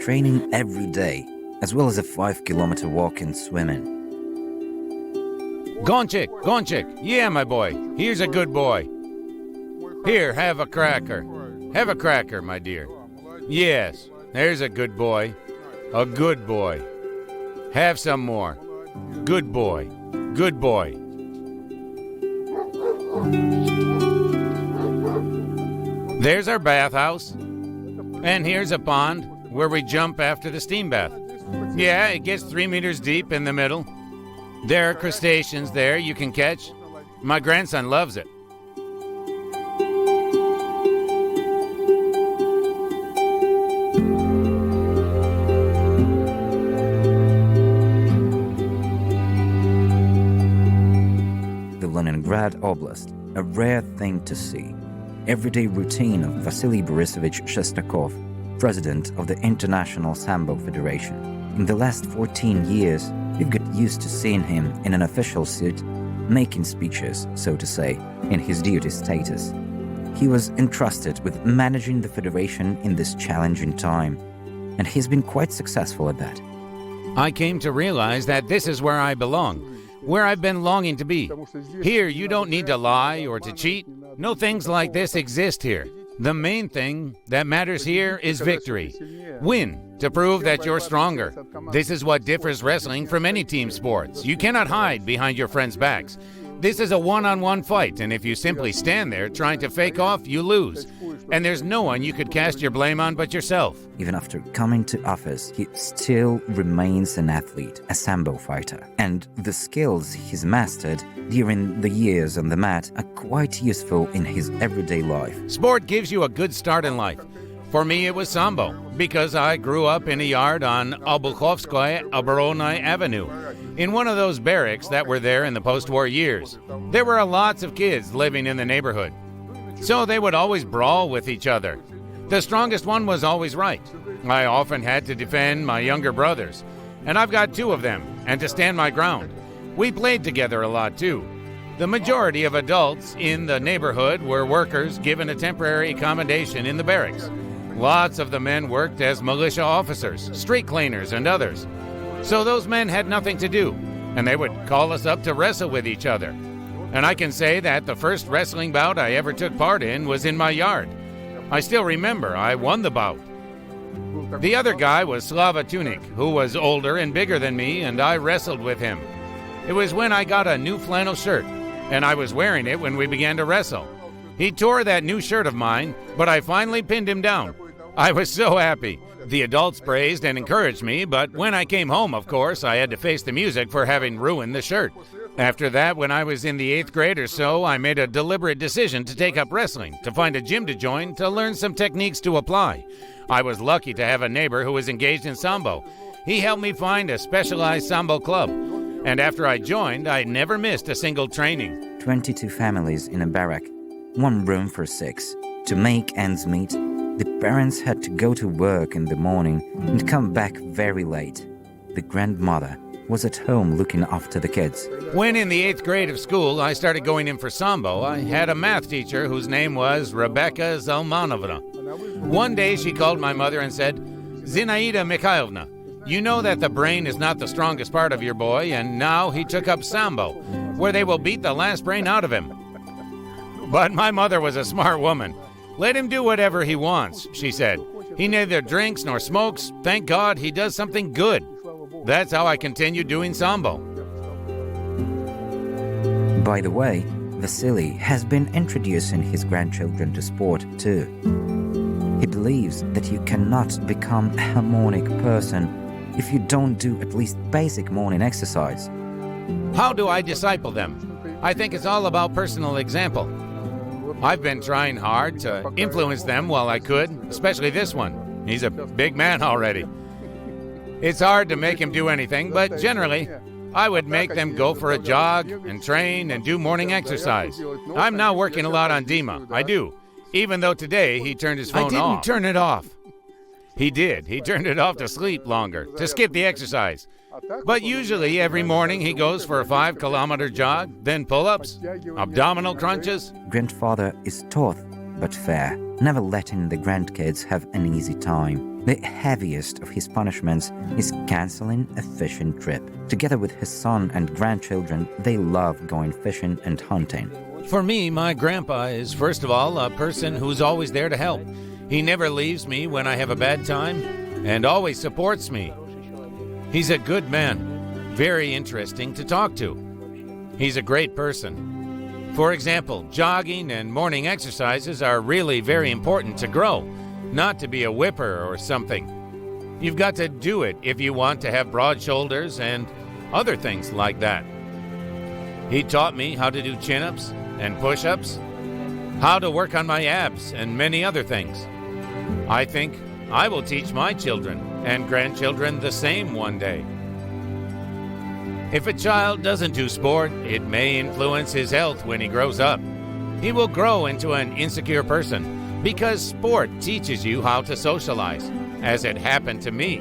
training every day, as well as a 5-kilometer walk and swimming. Gonchik, yeah, my boy, here's a good boy. Here, have a cracker. Have a cracker, my dear. Yes, there's a good boy. A good boy. Have some more. Good boy. Good boy. There's our bathhouse. And here's a pond where we jump after the steam bath. Yeah, it gets 3 meters deep in the middle. There are crustaceans there you can catch. My grandson loves it. The Leningrad Oblast, a rare thing to see. Everyday routine of Vasily Borisovich Shestakov, president of the International Sambo Federation. In the last 14 years, we've got used to seeing him in an official suit, making speeches, so to say, in his duty status. He was entrusted with managing the federation in this challenging time, and he's been quite successful at that. I came to realize that this is where I belong, where I've been longing to be. Here, you don't need to lie or to cheat. No things like this exist here. The main thing that matters here is victory. Win, to prove that you're stronger. This is what differs wrestling from any team sports. You cannot hide behind your friends' backs. This is a one-on-one fight, and if you simply stand there trying to fake off, you lose. And there's no one you could cast your blame on but yourself. Even after coming to office, he still remains an athlete, a sambo fighter. And the skills he's mastered during the years on the mat are quite useful in his everyday life. Sport gives you a good start in life. For me, it was sambo, because I grew up in a yard on Obukhovskoye Oboronnoye Avenue, in one of those barracks that were there in the post-war years. There were lots of kids living in the neighborhood, so they would always brawl with each other. The strongest one was always right. I often had to defend my younger brothers, and I've got 2 of them, and to stand my ground. We played together a lot, too. The majority of adults in the neighborhood were workers given a temporary accommodation in the barracks. Lots of the men worked as militia officers, street cleaners, and others. So those men had nothing to do, and they would call us up to wrestle with each other. And I can say that the first wrestling bout I ever took part in was in my yard. I still remember I won the bout. The other guy was Slava Tunik, who was older and bigger than me, and I wrestled with him. It was when I got a new flannel shirt, and I was wearing it when we began to wrestle. He tore that new shirt of mine, but I finally pinned him down. I was so happy. The adults praised and encouraged me, but when I came home, of course, I had to face the music for having ruined the shirt. After that, when I was in the 8th grade or so, I made a deliberate decision to take up wrestling, to find a gym to join, to learn some techniques to apply. I was lucky to have a neighbor who was engaged in sambo. He helped me find a specialized sambo club. And after I joined, I never missed a single training. 22 families in a barrack, 1 room for 6. To make ends meet, the parents had to go to work in the morning and come back very late. The grandmother was at home looking after the kids. When in the 8th grade of school I started going in for sambo, I had a math teacher whose name was Rebecca Zalmanovna. One day she called my mother and said, "Zinaida Mikhailovna, you know that the brain is not the strongest part of your boy, and now he took up sambo, where they will beat the last brain out of him." But my mother was a smart woman. "Let him do whatever he wants," she said. "He neither drinks nor smokes. Thank God he does something good." That's how I continued doing sambo. By the way, Vasily has been introducing his grandchildren to sport too. He believes that you cannot become a harmonic person if you don't do at least basic morning exercise. How do I disciple them? I think it's all about personal example. I've been trying hard to influence them while I could, especially this one. He's a big man already. It's hard to make him do anything, but generally, I would make them go for a jog and train and do morning exercise. I'm now working a lot on Dima. I do. Even though today he turned his phone off. I didn't turn it off. He did. He turned it off to sleep longer, to skip the exercise. But usually every morning he goes for a 5-kilometer jog, then pull-ups, abdominal crunches. Grandfather is tough but fair, never letting the grandkids have an easy time. The heaviest of his punishments is canceling a fishing trip. Together with his son and grandchildren, they love going fishing and hunting. For me, my grandpa is, first of all, a person who's always there to help. He never leaves me when I have a bad time and always supports me. He's a good man, very interesting to talk to. He's a great person. For example, jogging and morning exercises are really very important to grow, not to be a whipper or something. You've got to do it if you want to have broad shoulders and other things like that. He taught me how to do chin-ups and push-ups, how to work on my abs, and many other things. I think I will teach my children and grandchildren the same one day. If a child doesn't do sport, it may influence his health when he grows up. He will grow into an insecure person because sport teaches you how to socialize, as it happened to me.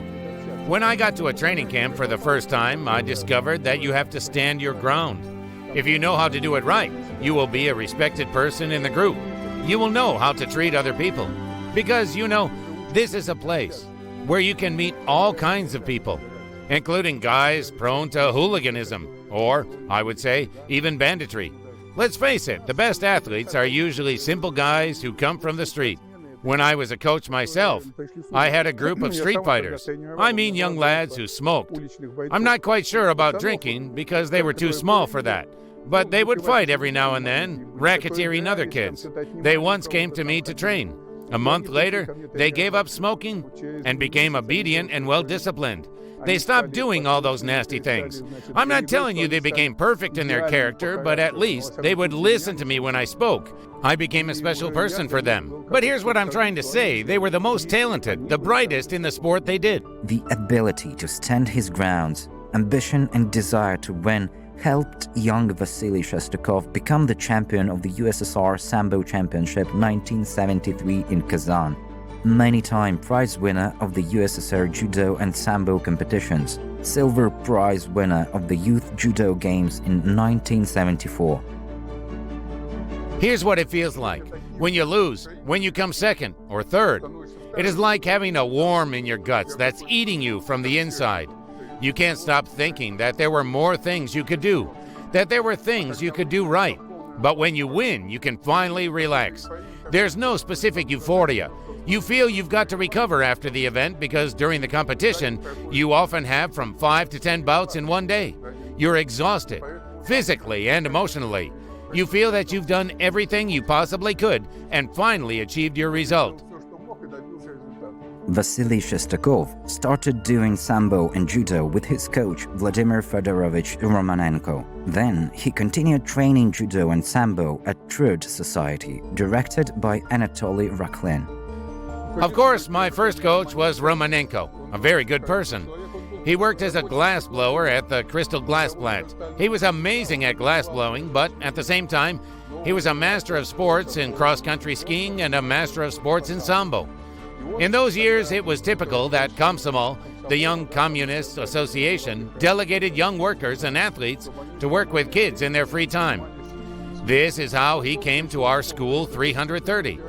When I got to a training camp for the first time, I discovered that you have to stand your ground. If you know how to do it right, you will be a respected person in the group. You will know how to treat other people. Because, this is a place where you can meet all kinds of people, including guys prone to hooliganism, or, I would say, even banditry. Let's face it, the best athletes are usually simple guys who come from the street. When I was a coach myself, I had a group of street fighters. I mean young lads who smoked. I'm not quite sure about drinking because they were too small for that. But they would fight every now and then, racketeering other kids. They once came to me to train. A month later, they gave up smoking and became obedient and well-disciplined. They stopped doing all those nasty things. I'm not telling you they became perfect in their character, but at least they would listen to me when I spoke. I became a special person for them. But here's what I'm trying to say. They were the most talented, the brightest in the sport they did. The ability to stand his grounds, ambition and desire to win helped young Vasily Shestakov become the champion of the USSR Sambo Championship 1973 in Kazan. Many-time prize winner of the USSR Judo and Sambo competitions, silver prize winner of the Youth Judo Games in 1974. Here's what it feels like. When you lose, when you come second or third, it is like having a worm in your guts that's eating you from the inside. You can't stop thinking that there were more things you could do, that there were things you could do right. But when you win, you can finally relax. There's no specific euphoria. You feel you've got to recover after the event because during the competition, you often have from 5 to 10 bouts in one day. You're exhausted, physically and emotionally. You feel that you've done everything you possibly could and finally achieved your result. Vasily Shestakov started doing sambo and judo with his coach Vladimir Fedorovich Romanenko. Then he continued training judo and sambo at Trud Society, directed by Anatoly Raklin. Of course, my first coach was Romanenko, a very good person. He worked as a glass blower at the Crystal Glass Plant. He was amazing at glass blowing, but at the same time, he was a master of sports in cross-country skiing and a master of sports in sambo. In those years, it was typical that Komsomol, the Young Communists Association, delegated young workers and athletes to work with kids in their free time. This is how he came to our school 330.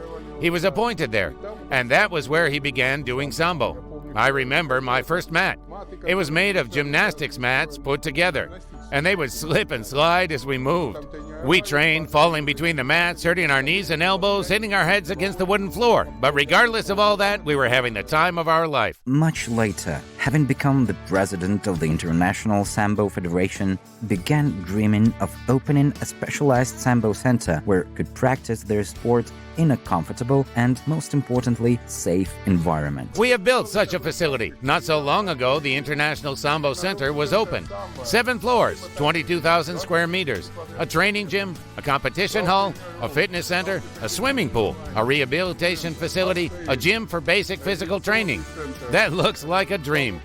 He was appointed there, and that was where he began doing sambo. I remember my first mat. It was made of gymnastics mats put together, and they would slip and slide as we moved. We trained falling between the mats, hurting our knees and elbows, hitting our heads against the wooden floor. But regardless of all that, we were having the time of our life. Much later, having become the president of the International Sambo Federation, began dreaming of opening a specialized sambo center where could practice their sport in a comfortable and, most importantly, safe environment. We have built such a facility. Not so long ago, the International Sambo Center was opened. 7 floors, 22,000 square meters, a training gym, a competition hall, a fitness center, a swimming pool, a rehabilitation facility, a gym for basic physical training. That looks like a dream.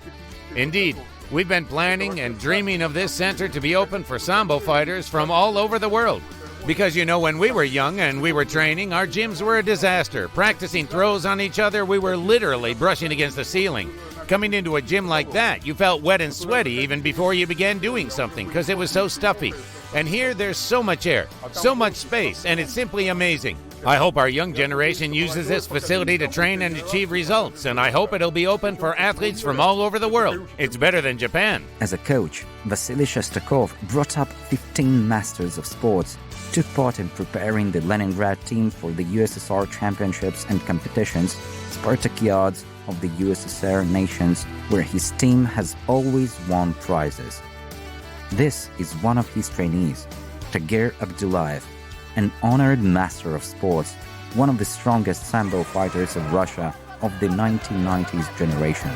Indeed, we've been planning and dreaming of this center to be open for sambo fighters from all over the world. Because, when we were young and we were training, our gyms were a disaster. Practicing throws on each other, we were literally brushing against the ceiling. Coming into a gym like that, you felt wet and sweaty even before you began doing something because it was so stuffy. And here, there's so much air, so much space, and it's simply amazing. I hope our young generation uses this facility to train and achieve results, and I hope it'll be open for athletes from all over the world. It's better than Japan. As a coach, Vasily Shestakov brought up 15 masters of sports, took part in preparing the Leningrad team for the USSR championships and competitions, Spartakiads of the USSR nations, where his team has always won prizes. This is one of his trainees, Tagir Abdullayev, an honored master of sports, one of the strongest sambo fighters of Russia of the 1990s generation.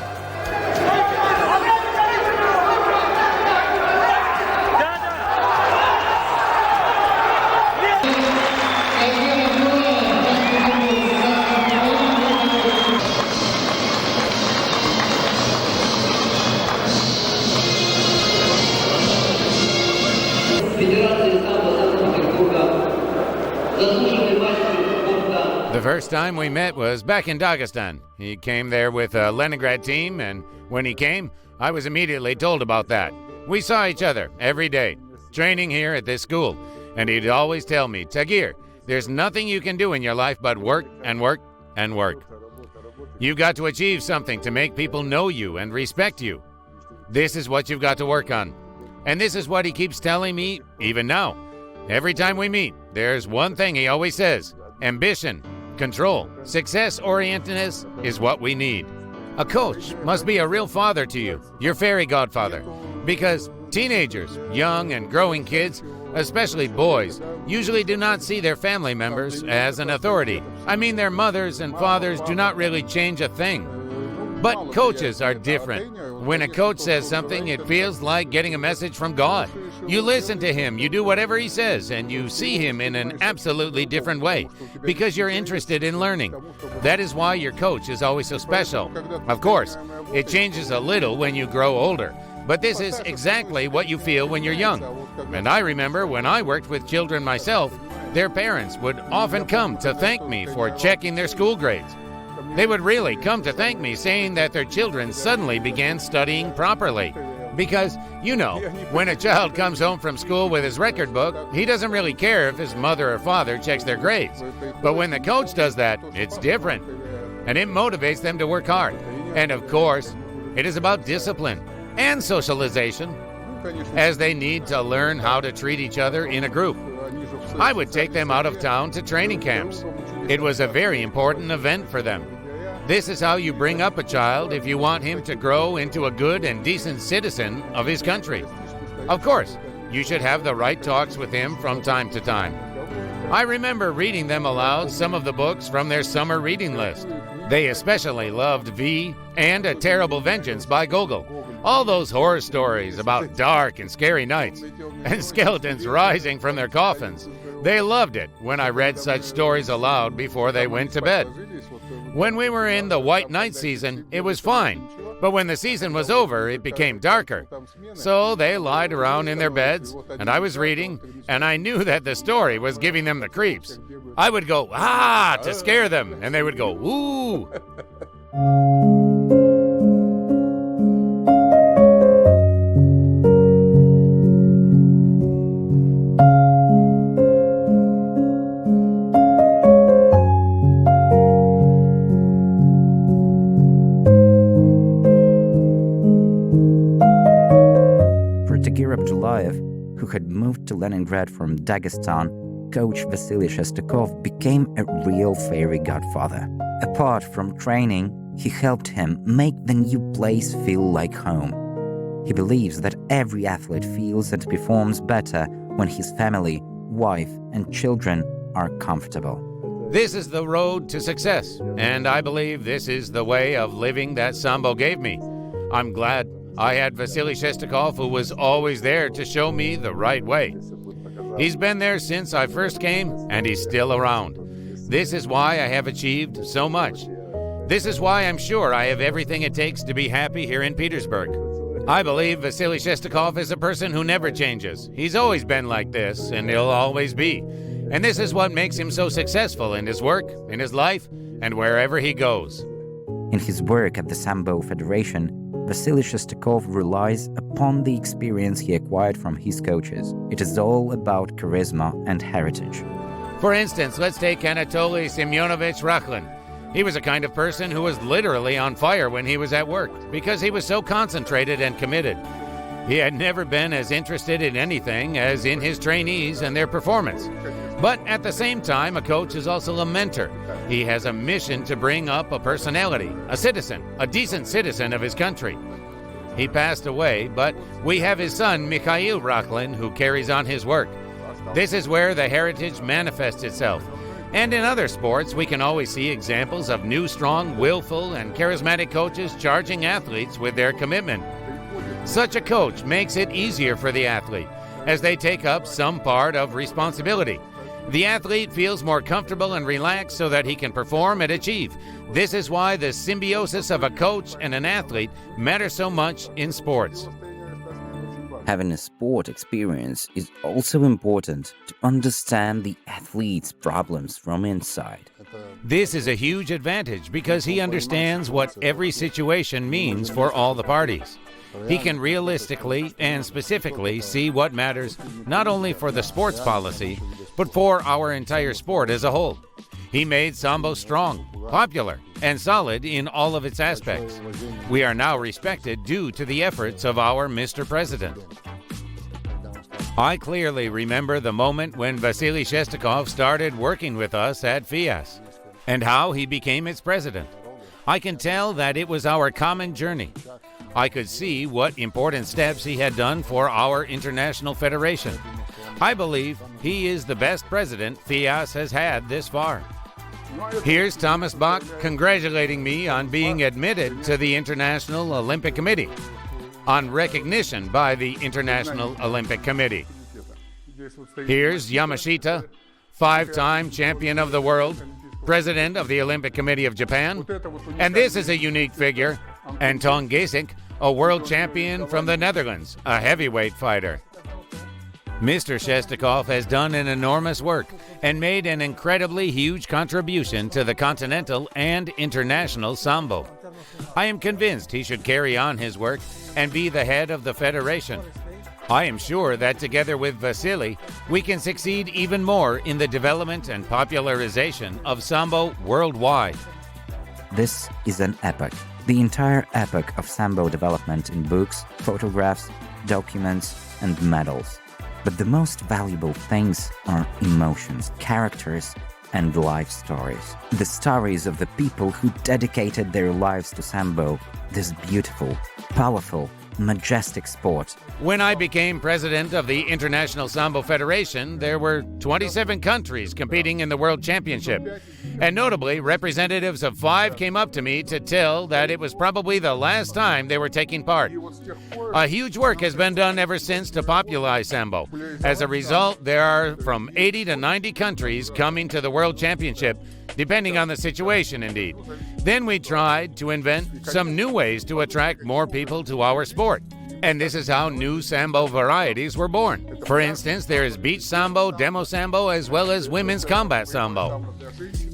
The first time we met was back in Dagestan. He came there with a Leningrad team, and when he came, I was immediately told about that. We saw each other every day, training here at this school, and he'd always tell me, Tagir, there's nothing you can do in your life but work and work and work. You've got to achieve something to make people know you and respect you. This is what you've got to work on. And this is what he keeps telling me even now. Every time we meet, there's one thing he always says: ambition, control, success-orientedness is what we need. A coach must be a real father to you, your fairy godfather, because teenagers, young and growing kids, especially boys, usually do not see their family members as an authority. I mean, their mothers and fathers do not really change a thing. But coaches are different. When a coach says something, it feels like getting a message from God. You listen to him, you do whatever he says, and you see him in an absolutely different way because you're interested in learning. That is why your coach is always so special. Of course, it changes a little when you grow older, but this is exactly what you feel when you're young. And I remember when I worked with children myself, their parents would often come to thank me for checking their school grades. They would really come to thank me, saying that their children suddenly began studying properly. Because, you know, when a child comes home from school with his record book, he doesn't really care if his mother or father checks their grades. But when the coach does that, it's different. And it motivates them to work hard. And of course, it is about discipline and socialization, as they need to learn how to treat each other in a group. I would take them out of town to training camps. It was a very important event for them. This is how you bring up a child if you want him to grow into a good and decent citizen of his country. Of course, you should have the right talks with him from time to time. I remember reading them aloud some of the books from their summer reading list. They especially loved V and A Terrible Vengeance by Gogol. All those horror stories about dark and scary nights and skeletons rising from their coffins. They loved it when I read such stories aloud before they went to bed. When we were in the white night season, it was fine. But when the season was over, it became darker. So they lied around in their beds, and I was reading, and I knew that the story was giving them the creeps. I would go, "Ah!" to scare them, and they would go, "Ooh!" Who had moved to Leningrad from Dagestan, coach Vasily Shestakov became a real fairy godfather. Apart from training, he helped him make the new place feel like home. He believes that every athlete feels and performs better when his family, wife, and children are comfortable. This is the road to success, and I believe this is the way of living that Sambo gave me. I'm glad I had Vasily Shestakov, who was always there to show me the right way. He's been there since I first came, and he's still around. This is why I have achieved so much. This is why I'm sure I have everything it takes to be happy here in Petersburg. I believe Vasily Shestakov is a person who never changes. He's always been like this, and he'll always be. And this is what makes him so successful in his work, in his life, and wherever he goes. In his work at the Sambo Federation, Vasily Shestakov relies upon the experience he acquired from his coaches. It is all about charisma and heritage. For instance, let's take Anatoly Semyonovich Rakhlin. He was a kind of person who was literally on fire when he was at work because he was so concentrated and committed. He had never been as interested in anything as in his trainees and their performance. But at the same time, a coach is also a mentor. He has a mission to bring up a personality, a citizen, a decent citizen of his country. He passed away, but we have his son, Mikhail Rakhlin, who carries on his work. This is where the heritage manifests itself. And in other sports, we can always see examples of new, strong, willful, and charismatic coaches charging athletes with their commitment. Such a coach makes it easier for the athlete, as they take up some part of responsibility. The athlete feels more comfortable and relaxed so that he can perform and achieve. This is why the symbiosis of a coach and an athlete matters so much in sports. Having a sport experience is also important to understand the athlete's problems from inside. This is a huge advantage because he understands what every situation means for all the parties. He can realistically and specifically see what matters not only for the sports policy, but for our entire sport as a whole. He made Sambo strong, popular, and solid in all of its aspects. We are now respected due to the efforts of our Mr. President. I clearly remember the moment when Vasily Shestakov started working with us at FIAS and how he became its president. I can tell that it was our common journey. I could see what important steps he had done for our international federation. I believe he is the best president FIAS has had this far. Here's Thomas Bach congratulating me on being admitted to the International Olympic Committee, on recognition by the International Olympic Committee. Here's Yamashita, 5-time champion of the world, president of the Olympic Committee of Japan, and this is a unique figure, Anton Gesink, a world champion from the Netherlands, a heavyweight fighter. Mr. Shestakov has done an enormous work and made an incredibly huge contribution to the continental and international sambo. I am convinced he should carry on his work and be the head of the federation. I am sure that together with Vasily, we can succeed even more in the development and popularization of sambo worldwide. This is an epoch, the entire epoch of Sambo development in books, photographs, documents, and medals. But the most valuable things are emotions, characters, and life stories. The stories of the people who dedicated their lives to Sambo, this beautiful, powerful, majestic sport. When I became president of the International Sambo Federation, there were 27 countries competing in the World Championship. And notably, representatives of 5 came up to me to tell that it was probably the last time they were taking part. A huge work has been done ever since to popularize Sambo. As a result, there are from 80 to 90 countries coming to the World Championship, depending on the situation indeed. Then we tried to invent some new ways to attract more people to our sport. And this is how new Sambo varieties were born. For instance, there is beach Sambo, demo Sambo, as well as women's combat Sambo.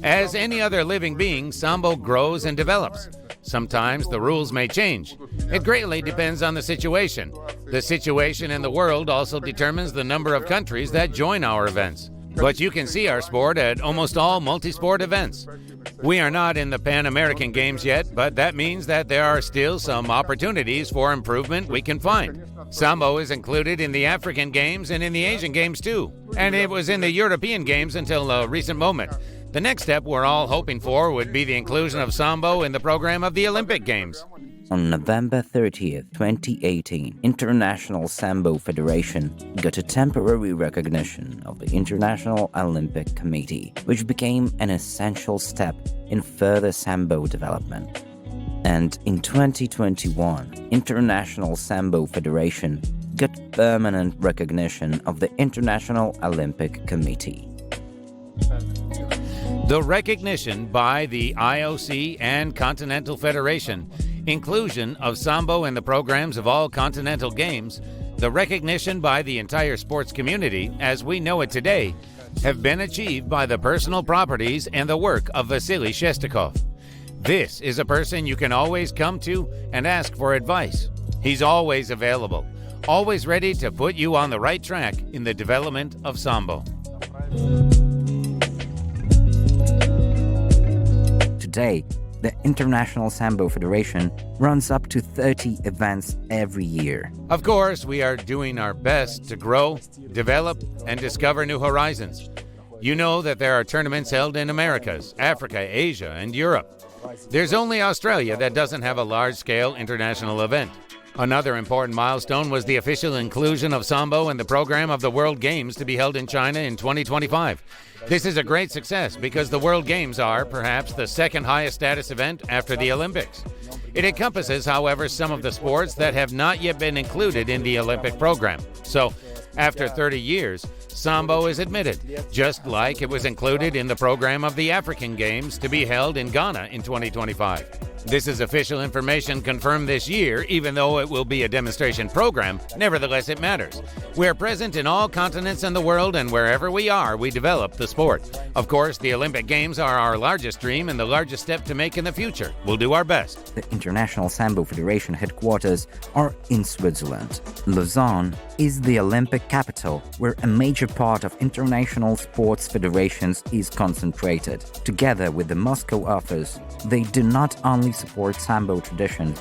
As any other living being, Sambo grows and develops. Sometimes the rules may change. It greatly depends on the situation. The situation in the world also determines the number of countries that join our events. But you can see our sport at almost all multi-sport events. We are not in the Pan American Games yet, but that means that there are still some opportunities for improvement we can find. Sambo is included in the African Games and in the Asian Games too, and it was in the European Games until a recent moment. The next step we're all hoping for would be the inclusion of Sambo in the program of the Olympic Games. On November 30th, 2018, International Sambo Federation got a temporary recognition of the International Olympic Committee, which became an essential step in further Sambo development. And in 2021, International Sambo Federation got permanent recognition of the International Olympic Committee. The recognition by the IOC and Continental Federation, inclusion of Sambo in the programs of all Continental Games, the recognition by the entire sports community as we know it today, have been achieved by the personal properties and the work of Vasily Shestakov. This is a person you can always come to and ask for advice. He's always available, always ready to put you on the right track in the development of Sambo. Today, the International Sambo Federation runs up to 30 events every year. Of course, we are doing our best to grow, develop, and discover new horizons. You know that there are tournaments held in Americas, Africa, Asia, and Europe. There's only Australia that doesn't have a large-scale international event. Another important milestone was the official inclusion of Sambo in the program of the World Games to be held in China in 2025. This is a great success because the World Games are, perhaps, the second highest status event after the Olympics. It encompasses, however, some of the sports that have not yet been included in the Olympic program. So, after 30 years, Sambo is admitted, just like it was included in the program of the African Games to be held in Ghana in 2025. This is official information confirmed this year, even though it will be a demonstration program. Nevertheless, it matters. We are present in all continents in the world, and wherever we are, we develop the sport. Of course, the Olympic Games are our largest dream and the largest step to make in the future. We'll do our best. The International Sambo Federation headquarters are in Switzerland. Lausanne is the Olympic capital, where a major part of international sports federations is concentrated. Together with the Moscow office, they do not only support Sambo tradition,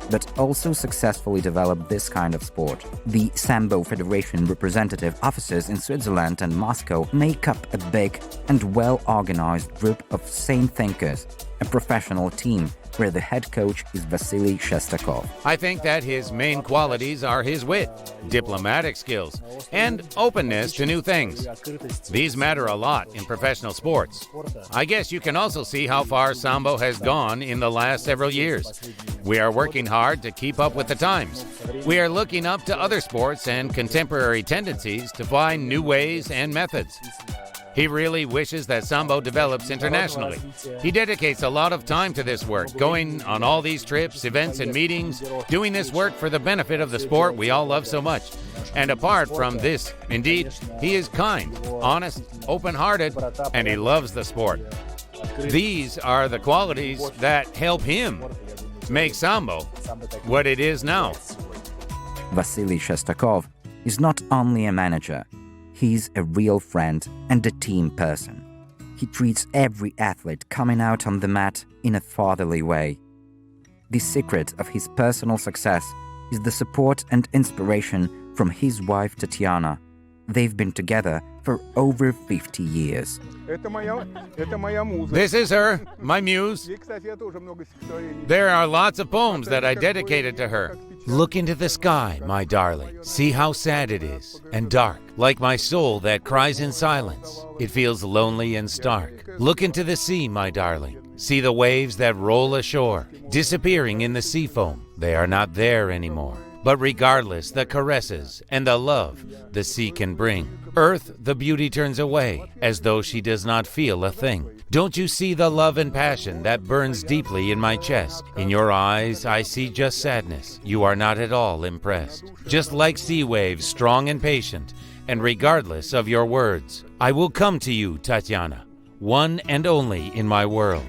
but also successfully develop this kind of sport. The Sambo Federation representative offices in Switzerland and Moscow make up a big and well-organized group of sane thinkers, a professional team where the head coach is Vasily Shestakov. I think that his main qualities are his wit, diplomatic skills, and openness to new things. These matter a lot in professional sports. I guess you can also see how far Sambo has gone in the last several years. We are working hard to keep up with the times. We are looking up to other sports and contemporary tendencies to find new ways and methods. He really wishes that Sambo develops internationally. He dedicates a lot of time to this work, going on all these trips, events, and meetings, doing this work for the benefit of the sport we all love so much. And apart from this, indeed, he is kind, honest, open-hearted, and he loves the sport. These are the qualities that help him make Sambo what it is now. Vasily Shestakov is not only a manager, he's a real friend and a team person. He treats every athlete coming out on the mat in a fatherly way. The secret of his personal success is the support and inspiration from his wife Tatiana. They've been together for over 50 years. This is her, my muse. There are lots of poems that I dedicated to her. Look into the sky, my darling. See how sad it is and dark, like my soul that cries in silence. It feels lonely and stark. Look into the sea, my darling. See the waves that roll ashore, disappearing in the sea foam. They are not there anymore. But regardless, the caresses and the love the sea can bring. Earth, the beauty turns away, as though she does not feel a thing. Don't you see the love and passion that burns deeply in my chest? In your eyes, I see just sadness. You are not at all impressed. Just like sea waves, strong and patient, and regardless of your words, I will come to you, Tatiana, one and only in my world.